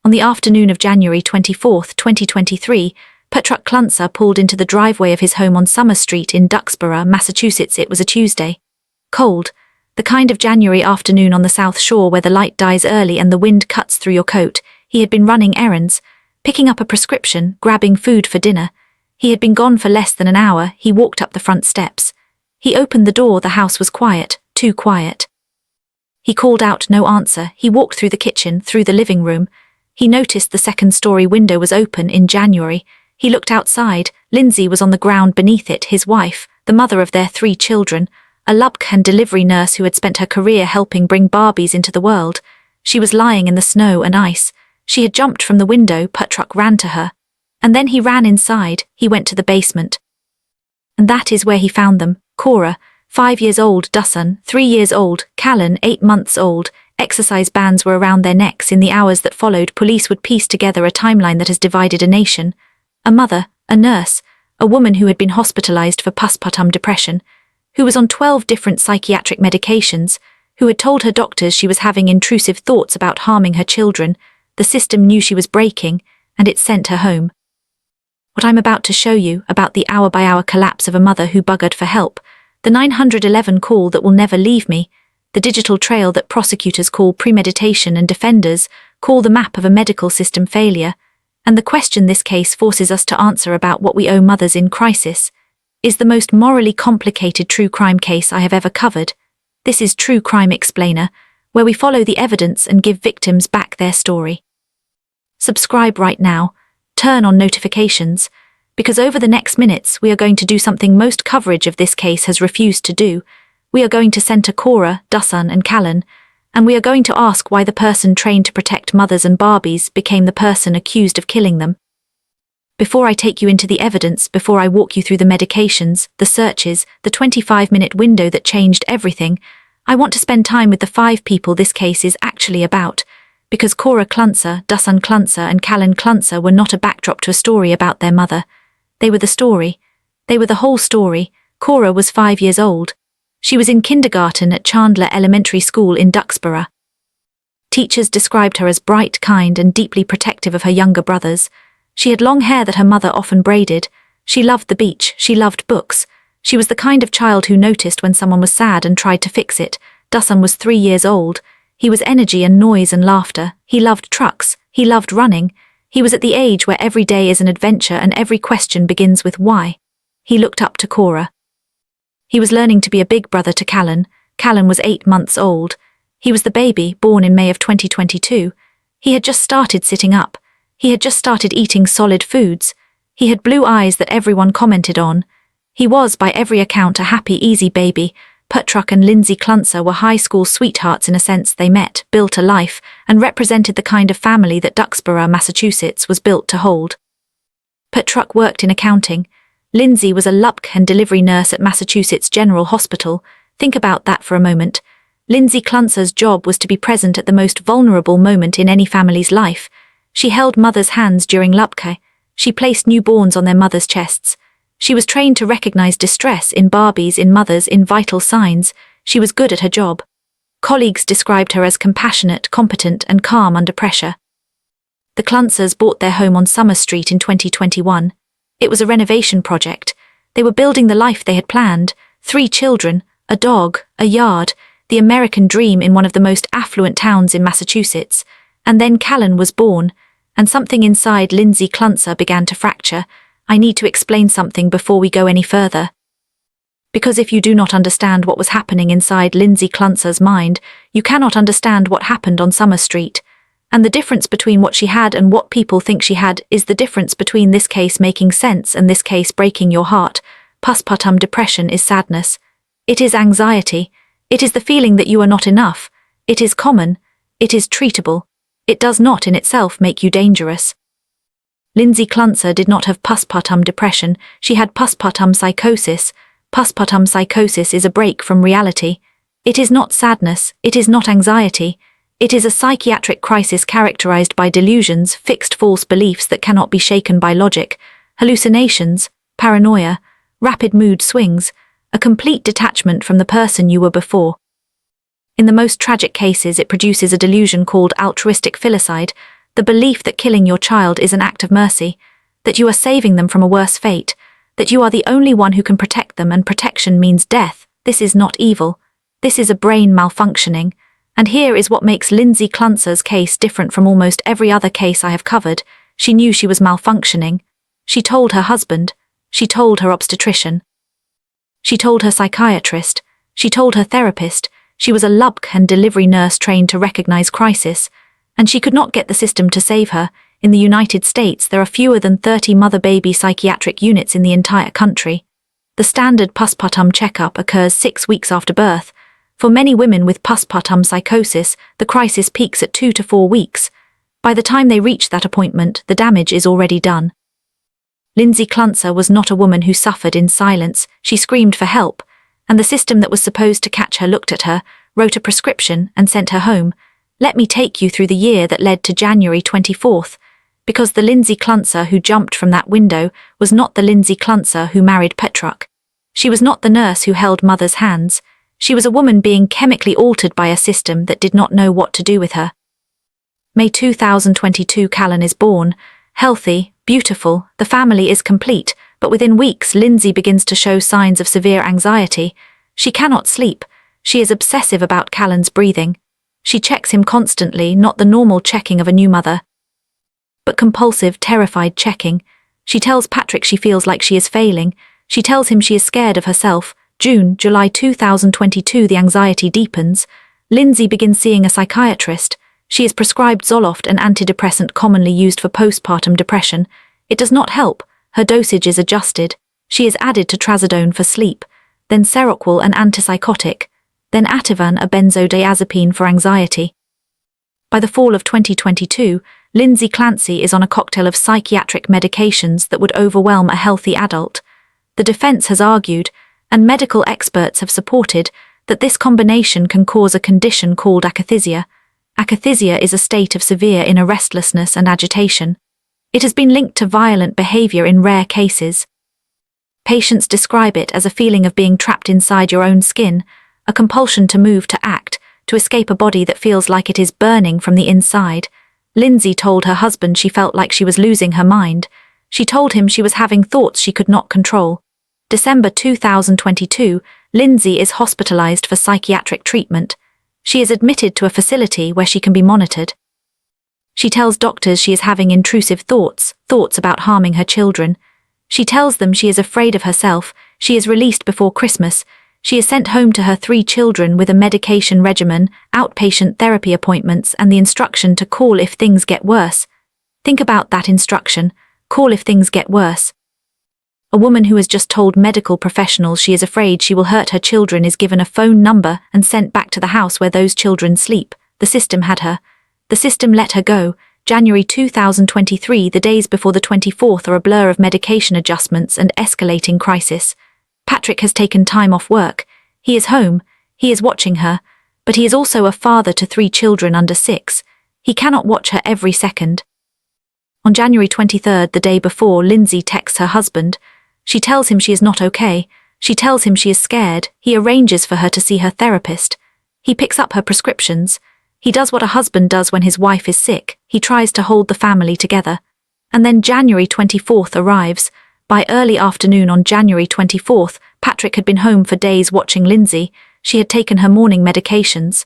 On the afternoon of January 24, 2023, Patrick Clancy pulled into the driveway of his home on Summer Street in Duxborough, Massachusetts. It was a Tuesday. Cold. The kind of January afternoon on the South Shore where the light dies early and the wind cuts through your coat. He had been running errands, picking up a prescription, grabbing food for dinner. He had been gone for less than an hour. He walked up the front steps. He opened the door. The house was quiet, too quiet. He called out, no answer. He walked through the kitchen, through the living room. He noticed the second-story window was open in January. He looked outside. Lindsay was on the ground beneath it, his wife, the mother of their 3 children, a lubk and delivery nurse who had spent her career helping bring Barbies into the world. She was lying in the snow and ice. She had jumped from the window. Patrick ran to her. And then he ran inside. He went to the basement. And that is where he found them. Cora, 5 years old, Dawson, 3 years old, Callan, 8 months old. Exercise bands were around their necks. In the hours that followed, police would piece together a timeline that has divided a nation. A mother, a nurse, a woman who had been hospitalized for postpartum depression, who was on 12 different psychiatric medications, who had told her doctors she was having intrusive thoughts about harming her children. The system knew she was breaking, and it sent her home. What I'm about to show you, about the hour-by-hour collapse of a mother who buggered for help, the 911 call that will never leave me, the digital trail that prosecutors call premeditation and defenders call the map of a medical system failure, and the question this case forces us to answer about what we owe mothers in crisis, is the most morally complicated true crime case I have ever covered. This is True Crime Explainer, where we follow the evidence and give victims back their story. Subscribe right now, turn on notifications, because over the next minutes we are going to do something most coverage of this case has refused to do. We are going to center Cora, Dawson and Callan, and we are going to ask why the person trained to protect mothers and Barbies became the person accused of killing them. Before I take you into the evidence, before I walk you through the medications, the searches, the 25-minute window that changed everything, I want to spend time with the 5 people this case is actually about, because Cora Clancy, Dawson Clancy and Callan Clancy were not a backdrop to a story about their mother. They were the story. They were the whole story. Cora was 5 years old. She was in kindergarten at Chandler Elementary School in Duxborough. Teachers described her as bright, kind and deeply protective of her younger brothers. She had long hair that her mother often braided. She loved the beach. She loved books. She was the kind of child who noticed when someone was sad and tried to fix it. Dawson was 3 years old. He was energy and noise and laughter. He loved trucks. He loved running. He was at the age where every day is an adventure and every question begins with why. He looked up to Cora. He was learning to be a big brother to Callan. Callan was 8 months old. He was the baby, born in May of 2022. He had just started sitting up. He had just started eating solid foods. He had blue eyes that everyone commented on. He was, by every account, a happy, easy baby. Patrick and Lindsay Clancy were high school sweethearts in a sense. They met, built a life, and represented the kind of family that Duxborough, Massachusetts was built to hold. Patrick worked in accounting. Lindsay was a lubk and delivery nurse at Massachusetts General Hospital. Think about that for a moment. Lindsay Clancy's job was to be present at the most vulnerable moment in any family's life. She held mothers' hands during lubke. She placed newborns on their mothers' chests. She was trained to recognize distress in Barbies, in mothers, in vital signs. She was good at her job. Colleagues described her as compassionate, competent, and calm under pressure. The Clancys bought their home on Summer Street in 2021. It was a renovation project. They were building the life they had planned. 3 children, a dog, a yard, the American dream in one of the most affluent towns in Massachusetts. And then Callan was born, and something inside Lindsay Clancy began to fracture. I need to explain something before we go any further. Because if you do not understand what was happening inside Lindsay Clancy's mind, you cannot understand what happened on Summer Street. And the difference between what she had and what people think she had is the difference between this case making sense and this case breaking your heart. Postpartum depression is sadness. It is anxiety. It is the feeling that you are not enough. It is common. It is treatable. It does not in itself make you dangerous. Lindsay Clancy did not have postpartum depression. She had postpartum psychosis. Postpartum psychosis is a break from reality. It is not sadness. It is not anxiety. It is a psychiatric crisis characterized by delusions, fixed false beliefs that cannot be shaken by logic, hallucinations, paranoia, rapid mood swings, a complete detachment from the person you were before. In the most tragic cases, it produces a delusion called altruistic filicide. The belief that killing your child is an act of mercy, that you are saving them from a worse fate, that you are the only one who can protect them and protection means death. This is not evil. This is a brain malfunctioning. And here is what makes Lindsay Clancy's case different from almost every other case I have covered. She knew she was malfunctioning. She told her husband. She told her obstetrician. She told her psychiatrist. She told her therapist. She was a LUBC and delivery nurse trained to recognize crisis. And she could not get the system to save her. In the United States, there are fewer than 30 mother-baby psychiatric units in the entire country. The standard postpartum checkup occurs 6 weeks after birth. For many women with postpartum psychosis, the crisis peaks at 2 to 4 weeks. By the time they reach that appointment, the damage is already done. Lindsay Clancy was not a woman who suffered in silence. She screamed for help, and the system that was supposed to catch her looked at her, wrote a prescription, and sent her home. Let me take you through the year that led to January 24th. Because the Lindsay Clancy who jumped from that window was not the Lindsay Clancy who married Petruk. She was not the nurse who held mother's hands. She was a woman being chemically altered by a system that did not know what to do with her. May 2022, Callan is born. Healthy, beautiful, the family is complete, but within weeks Lindsay begins to show signs of severe anxiety. She cannot sleep. She is obsessive about Callan's breathing. She checks him constantly, not the normal checking of a new mother, but compulsive, terrified checking. She tells Patrick she feels like she is failing. She tells him she is scared of herself. July 2022, the anxiety deepens. Lindsay begins seeing a psychiatrist. She is prescribed Zoloft, an antidepressant commonly used for postpartum depression. It does not help. Her dosage is adjusted. She is added to trazodone for sleep, then Seroquel, an antipsychotic, then Ativan, a benzodiazepine for anxiety. By the fall of 2022, Lindsay Clancy is on a cocktail of psychiatric medications that would overwhelm a healthy adult. The defense has argued, and medical experts have supported, that this combination can cause a condition called akathisia. Akathisia is a state of severe inner restlessness and agitation. It has been linked to violent behavior in rare cases. Patients describe it as a feeling of being trapped inside your own skin, a compulsion to move, to act, to escape a body that feels like it is burning from the inside. Lindsay told her husband she felt like she was losing her mind. She told him she was having thoughts she could not control. December 2022, Lindsay is hospitalized for psychiatric treatment. She is admitted to a facility where she can be monitored. She tells doctors she is having intrusive thoughts about harming her children. She tells them she is afraid of herself. She is released before Christmas. She is sent home to her 3 children with a medication regimen, outpatient therapy appointments, and the instruction to call if things get worse. Think about that instruction. Call if things get worse. A woman who has just told medical professionals she is afraid she will hurt her children is given a phone number and sent back to the house where those children sleep. The system had her. The system let her go. January 2023, the days before the 24th are a blur of medication adjustments and escalating crisis. Patrick has taken time off work. He is home. He is watching her. But he is also a father to 3 children under 6. He cannot watch her every second. On January 23rd, the day before, Lindsay texts her husband. She tells him she is not okay. She tells him she is scared. He arranges for her to see her therapist. He picks up her prescriptions. He does what a husband does when his wife is sick. He tries to hold the family together. And then January 24th arrives. By early afternoon on January 24th, Patrick had been home for days watching Lindsay. She had taken her morning medications.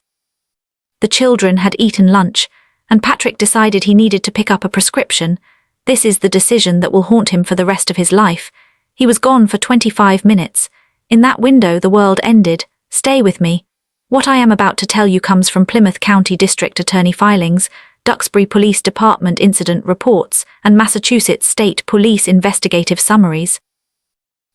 The children had eaten lunch, and Patrick decided he needed to pick up a prescription. This is the decision that will haunt him for the rest of his life. He was gone for 25 minutes. In that window, the world ended. Stay with me. What I am about to tell you comes from Plymouth County District Attorney filings, Duxbury Police Department incident reports, and Massachusetts State Police investigative summaries.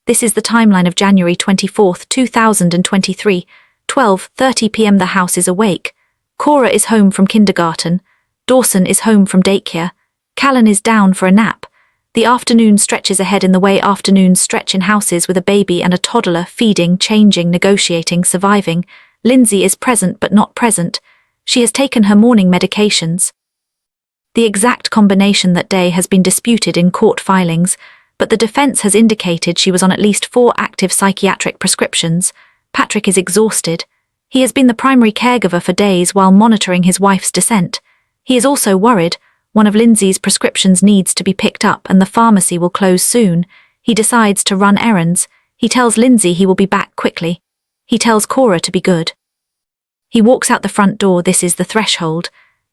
This is the timeline of January 24, 2023, 12:30 p.m. The house is awake. Cora is home from kindergarten. Dawson is home from daycare. Callan is down for a nap. The afternoon stretches ahead in the way afternoons stretch in houses with a baby and a toddler, feeding, changing, negotiating, surviving. Lindsay is present but not present. She has taken her morning medications. The exact combination that day has been disputed in court filings, but the defense has indicated she was on at least 4 active psychiatric prescriptions. Patrick is exhausted. He has been the primary caregiver for days while monitoring his wife's descent. He is also worried. One of Lindsay's prescriptions needs to be picked up and the pharmacy will close soon. He decides to run errands. He tells Lindsay he will be back quickly. He tells Cora to be good. He walks out the front door. This is the threshold.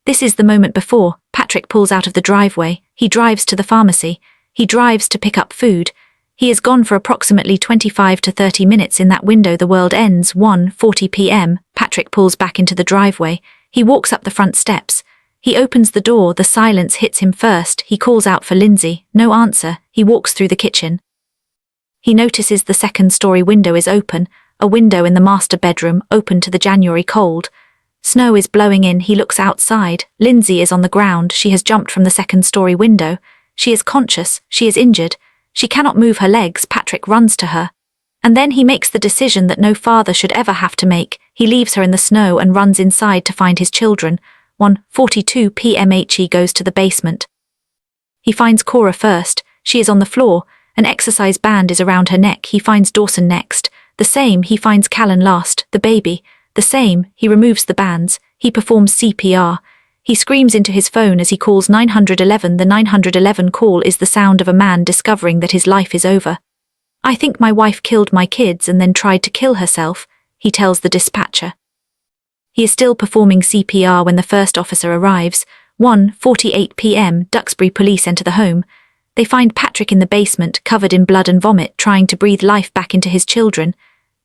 This is the moment before. Patrick pulls out of the driveway. He drives to the pharmacy. He drives to pick up food. He is gone for approximately 25 to 30 minutes. In that window the world ends. 1:40 p.m. Patrick pulls back into the driveway. He walks up the front steps. He opens the door. The silence hits him first. He calls out for Lindsay. No answer. He walks through the kitchen. He notices the second-story window is open, a window in the master bedroom, open to the January cold. Snow is blowing in. He looks outside. Lindsay is on the ground. She has jumped from the second-story window. She is conscious. She is injured. She cannot move her legs. Patrick runs to her. And then he makes the decision that no father should ever have to make. He leaves her in the snow and runs inside to find his children. 1:42 p.m. He goes to the basement. He finds Cora first. She is on the floor. An exercise band is around her neck. He finds Dawson next. The same. He finds Callan last. The baby. The same. He removes the bands. He performs CPR. He screams into his phone as he calls 911. The 911 call is the sound of a man discovering that his life is over. I think my wife killed my kids and then tried to kill herself, he tells the dispatcher. He is still performing CPR when the first officer arrives. 1:48 p.m. Duxbury police enter the home. They find Patrick in the basement, covered in blood and vomit, trying to breathe life back into his children.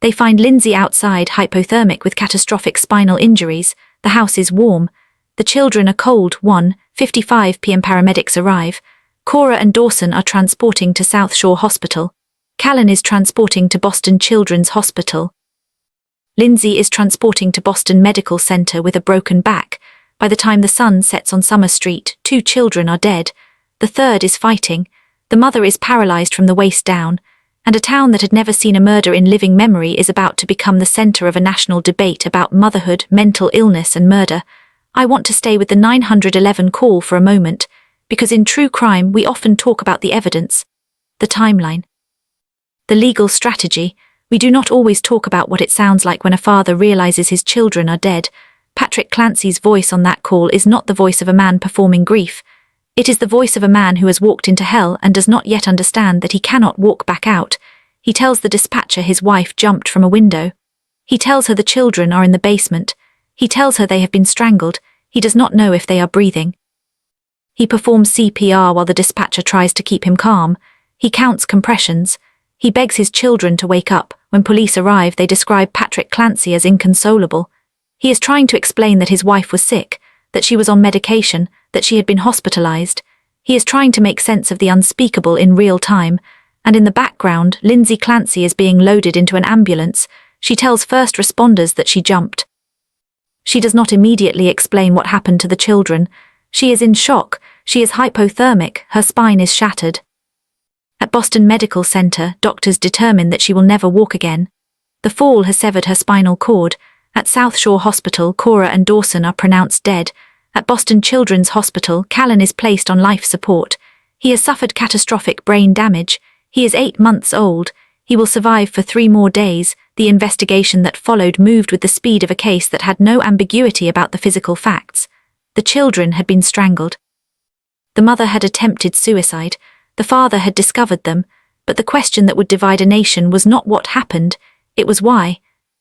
They find Lindsay outside, hypothermic with catastrophic spinal injuries. The house is warm. The children are cold. 1:55 p.m. Paramedics arrive. Cora and Dawson are transporting to South Shore Hospital. Callan is transporting to Boston Children's Hospital. Lindsay is transporting to Boston Medical Center with a broken back. By the time the sun sets on Summer Street, 2 children are dead. The third is fighting. The mother is paralyzed from the waist down. And a town that had never seen a murder in living memory is about to become the center of a national debate about motherhood, mental illness and murder. I want to stay with the 911 call for a moment, because in true crime we often talk about the evidence, the timeline, the legal strategy. We do not always talk about what it sounds like when a father realizes his children are dead. Patrick Clancy's voice on that call is not the voice of a man performing grief. It is the voice of a man who has walked into hell and does not yet understand that he cannot walk back out. He tells the dispatcher his wife jumped from a window. He tells her the children are in the basement. He tells her they have been strangled. He does not know if they are breathing. He performs CPR while the dispatcher tries to keep him calm. He counts compressions. He begs his children to wake up. When police arrive, they describe Patrick Clancy as inconsolable. He is trying to explain that his wife was sick, that she was on medication, that she had been hospitalized. He is trying to make sense of the unspeakable in real time, and in the background, Lindsay Clancy is being loaded into an ambulance. She tells first responders that she jumped. She does not immediately explain what happened to the children. She is in shock. She is hypothermic. Her spine is shattered. At Boston Medical Center, doctors determine that she will never walk again. The fall has severed her spinal cord. At South Shore Hospital, Cora and Dawson are pronounced dead. At Boston Children's Hospital, Callan is placed on life support. He has suffered catastrophic brain damage. He is 8 months old. He will survive for 3 more days. The investigation that followed moved with the speed of a case that had no ambiguity about the physical facts. The children had been strangled. The mother had attempted suicide. The father had discovered them. But the question that would divide a nation was not what happened, it was why.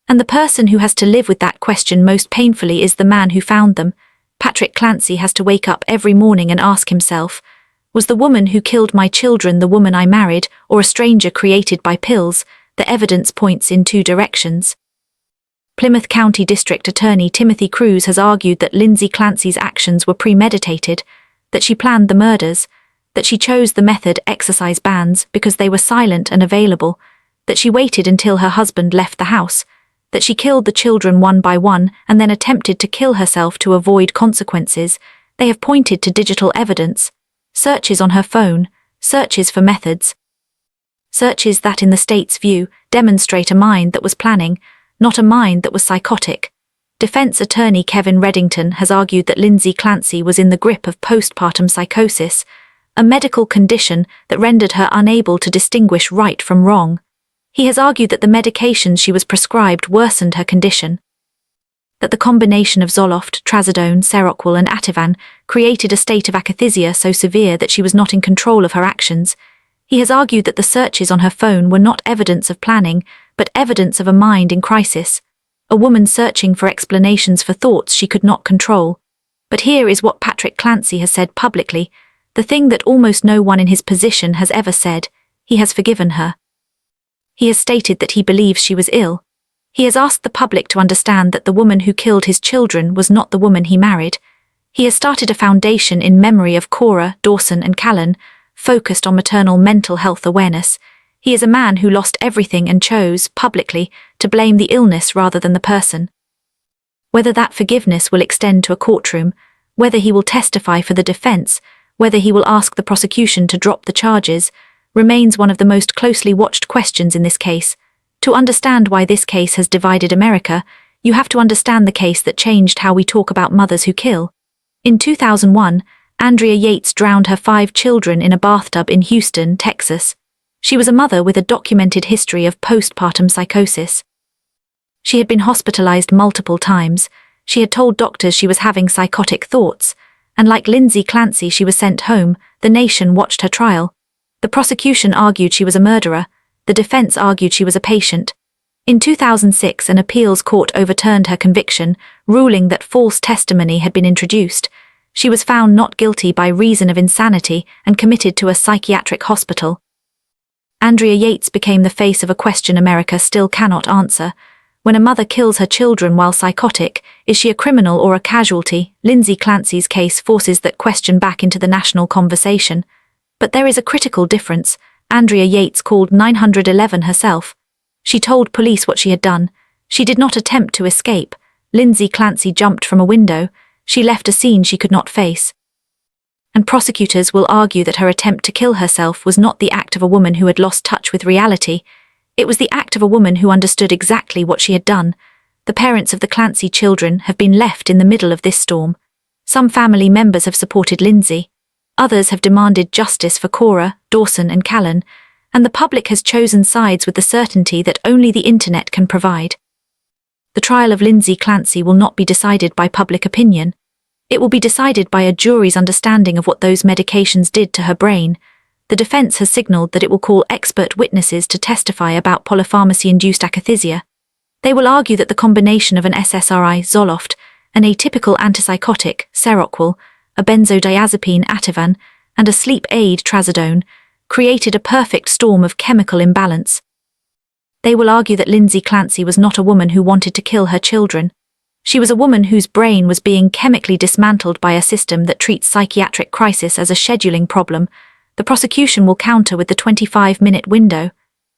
And the person who has to live with that question most painfully is the man who found them. Patrick Clancy has to wake up every morning and ask himself, was the woman who killed my children the woman I married, or a stranger created by pills? The evidence points in 2 directions. Plymouth County District Attorney Timothy Cruz has argued that Lindsay Clancy's actions were premeditated, that she planned the murders, that she chose the method exercise bans because they were silent and available, that she waited until her husband left the house, that she killed the children one by one and then attempted to kill herself to avoid consequences. They have pointed to digital evidence, searches on her phone, searches for methods. Searches that, in the state's view, demonstrate a mind that was planning, not a mind that was psychotic. Defense attorney Kevin Reddington has argued that Lindsay Clancy was in the grip of postpartum psychosis, a medical condition that rendered her unable to distinguish right from wrong. He has argued that the medications she was prescribed worsened her condition. that the combination of Zoloft, Trazodone, Seroquel and Ativan created a state of akathisia so severe that she was not in control of her actions. He has argued that the searches on her phone were not evidence of planning, but evidence of a mind in crisis, a woman searching for explanations for thoughts she could not control. But here is what Patrick Clancy has said publicly, the thing that almost no one in his position has ever said: he has forgiven her. He has stated that he believes she was ill. He has asked the public to understand that the woman who killed his children was not the woman he married. He has started a foundation in memory of Cora, Dawson and Callan, focused on maternal mental health awareness. He is a man who lost everything and chose, publicly, to blame the illness rather than the person. Whether that forgiveness will extend to a courtroom, whether he will testify for the defense, whether he will ask the prosecution to drop the charges, remains one of the most closely watched questions in this case. To understand why this case has divided America, you have to understand the case that changed how we talk about mothers who kill. In 2001, Andrea Yates drowned her 5 children in a bathtub in Houston, Texas. She was a mother with a documented history of postpartum psychosis. She had been hospitalized multiple times. She had told doctors she was having psychotic thoughts, and like Lindsay Clancy, she was sent home. The nation watched her trial. The prosecution argued she was a murderer. The defense argued she was a patient. In 2006, an appeals court overturned her conviction, ruling that false testimony had been introduced. She was found not guilty by reason of insanity and committed to a psychiatric hospital. Andrea Yates became the face of a question America still cannot answer. When a mother kills her children while psychotic, is she a criminal or a casualty? Lindsay Clancy's case forces that question back into the national conversation. But there is a critical difference. Andrea Yates called 911 herself. She told police what she had done. She did not attempt to escape. Lindsay Clancy jumped from a window. She left a scene she could not face. And prosecutors will argue that her attempt to kill herself was not the act of a woman who had lost touch with reality. It was the act of a woman who understood exactly what she had done. The parents of the Clancy children have been left in the middle of this storm. Some family members have supported Lindsay. Others have demanded justice for Cora, Dawson and Callan, and the public has chosen sides with the certainty that only the internet can provide. The trial of Lindsay Clancy will not be decided by public opinion. It will be decided by a jury's understanding of what those medications did to her brain. The defense has signaled that it will call expert witnesses to testify about polypharmacy-induced akathisia. They will argue that the combination of an SSRI, Zoloft, an atypical antipsychotic, Seroquel, a benzodiazepine, Ativan, and a sleep aid, Trazodone, created a perfect storm of chemical imbalance. They will argue that Lindsay Clancy was not a woman who wanted to kill her children. She was a woman whose brain was being chemically dismantled by a system that treats psychiatric crisis as a scheduling problem. The prosecution will counter with the 25-minute window.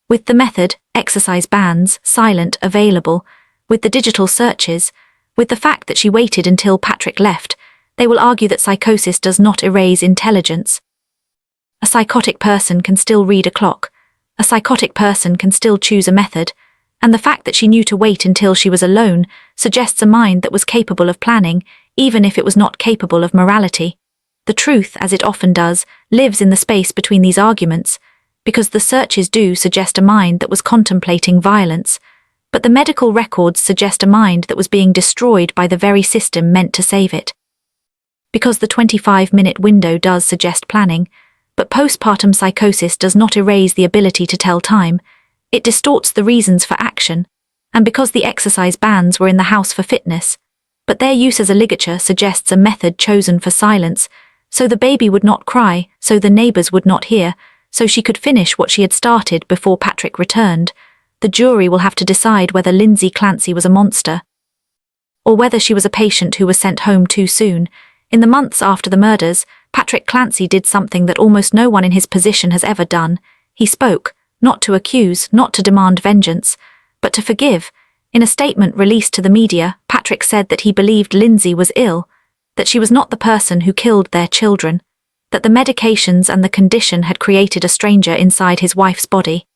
With the method, exercise bans, silent, available, with the digital searches, with the fact that she waited until Patrick left, they will argue that psychosis does not erase intelligence. A psychotic person can still read a clock. A psychotic person can still choose a method, and the fact that she knew to wait until she was alone suggests a mind that was capable of planning, even if it was not capable of morality. The truth, as it often does, lives in the space between these arguments, because the searches do suggest a mind that was contemplating violence, but the medical records suggest a mind that was being destroyed by the very system meant to save it. Because the 25-minute window does suggest planning, but postpartum psychosis does not erase the ability to tell time, it distorts the reasons for action, and because the exercise bans were in the house for fitness, but their use as a ligature suggests a method chosen for silence, so the baby would not cry, so the neighbors would not hear, so she could finish what she had started before Patrick returned. The jury will have to decide whether Lindsay Clancy was a monster, or whether she was a patient who was sent home too soon. In the months after the murders, Patrick Clancy did something that almost no one in his position has ever done. He spoke, not to accuse, not to demand vengeance, but to forgive. In a statement released to the media, Patrick said that he believed Lindsay was ill, that she was not the person who killed their children, that the medications and the condition had created a stranger inside his wife's body.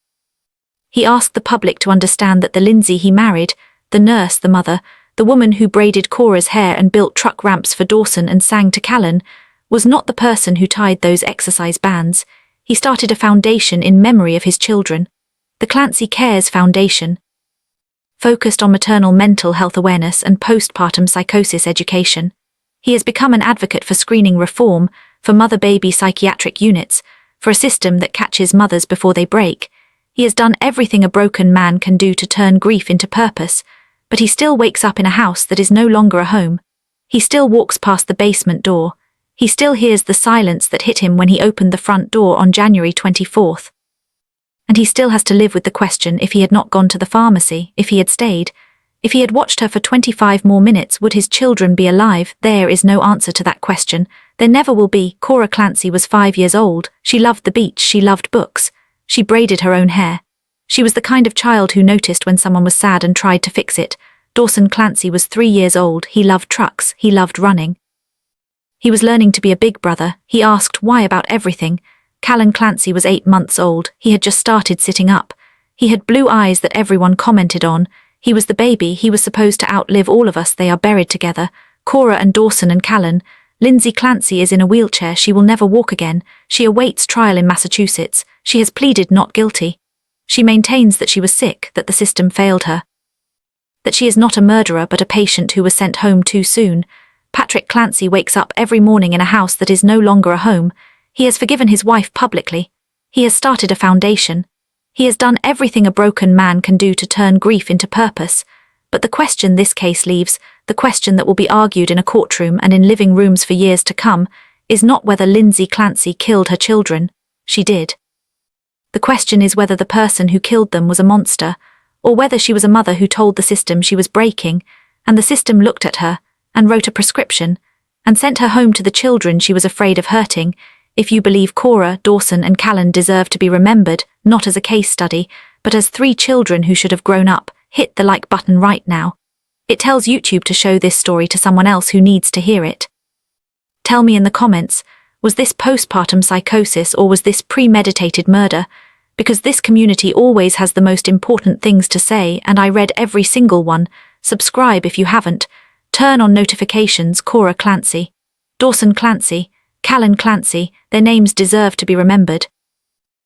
He asked the public to understand that the Lindsay he married, the nurse, the mother, the woman who braided Cora's hair and built truck ramps for Dawson and sang to Callan, was not the person who tied those exercise bands. He started a foundation in memory of his children, the Clancy Cares Foundation. focused on maternal mental health awareness and postpartum psychosis education. He has become an advocate for screening reform, for mother-baby psychiatric units, for a system that catches mothers before they break. He has done everything a broken man can do to turn grief into purpose, but he still wakes up in a house that is no longer a home. He still walks past the basement door. He still hears the silence that hit him when he opened the front door on January 24th. And he still has to live with the question: if he had not gone to the pharmacy, if he had stayed, if he had watched her for 25 more minutes, would his children be alive? There is no answer to that question. There never will be. Cora Clancy was 5 years old. She loved the beach. She loved books. She braided her own hair. She was the kind of child who noticed when someone was sad and tried to fix it. Dawson Clancy was 3 years old. He loved trucks. He loved running. He was learning to be a big brother. He asked why about everything. Callan Clancy was 8 months old. He had just started sitting up. He had blue eyes that everyone commented on. He was the baby. He was supposed to outlive all of us. They are buried together. Cora and Dawson and Callan. Lindsay Clancy is in a wheelchair. She will never walk again. She awaits trial in Massachusetts. She has pleaded not guilty. She maintains that she was sick, that the system failed her. That she is not a murderer but a patient who was sent home too soon. Patrick Clancy wakes up every morning in a house that is no longer a home. He has forgiven his wife publicly. He has started a foundation. He has done everything a broken man can do to turn grief into purpose. But the question this case leaves, the question that will be argued in a courtroom and in living rooms for years to come, is not whether Lindsay Clancy killed her children. She did. The question is whether the person who killed them was a monster, or whether she was a mother who told the system she was breaking, and the system looked at her, and wrote a prescription, and sent her home to the children she was afraid of hurting. If you believe Cora, Dawson and Callan deserve to be remembered, not as a case study, but as 3 children who should have grown up, hit the like button right now. It tells YouTube to show this story to someone else who needs to hear it. Tell me in the comments, was this postpartum psychosis or was this premeditated murder? Because this community always has the most important things to say, and I read every single one. Subscribe if you haven't. Turn on notifications. Cora Clancy, Dawson Clancy, Callan Clancy, their names deserve to be remembered.